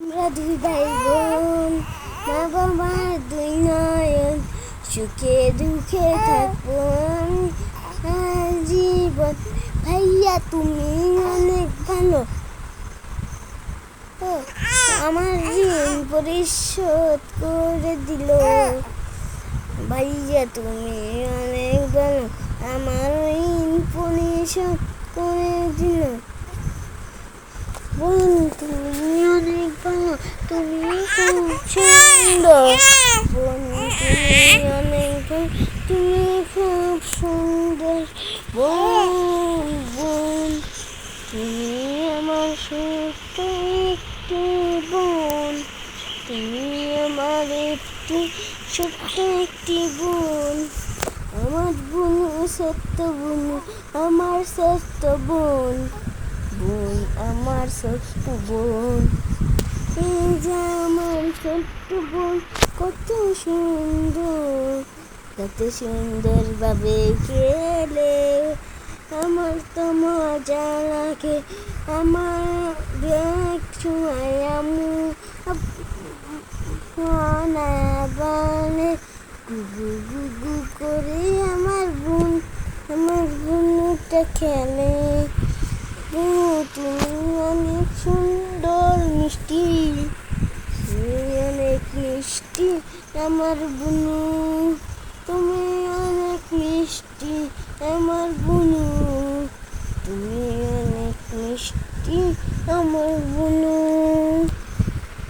আমরা দুই ভাই বোন, মা বাবার দুই নয়ন, সুখে দুঃখে থাকবো জীবন। ভাইয়া তুমি অনেক ভালো, আমার ঋণ পরিশোধ করে দিল। ভাইয়া তুমি অনেক ভালো, আমার ঋণ পরিশোধ করে দিল। বোন তুমি অনেক ভালো, তুমি খুব সুন্দর। বোন তুমি অনেক ভালো, তুমি খুব সুন্দর। বোন বোন তুমি আমার ছোট্ট একটি বোন, তুমি আমার একটি ছোট্ট একটি বোন। আমার বোন ছোট্ট বোন, আমার ছোট্ট বোন। বোন আমার ছোট্ট বোন, এই যে আমার ছোট্ট বোন কত সুন্দর, কত সুন্দর ভাবে খেলে। আমার তো মজা লাগে, আমার এক সময় আমু বানে গুগু গুগু করে আমার বোনটা খেলে। তুমি অনেক সুন্দর মিষ্টি, তুমি অনেক মিষ্টি আমার বুনু, তুমি অনেক মিষ্টি আমার বুনু, তুমি অনেক মিষ্টি আমার বুনু।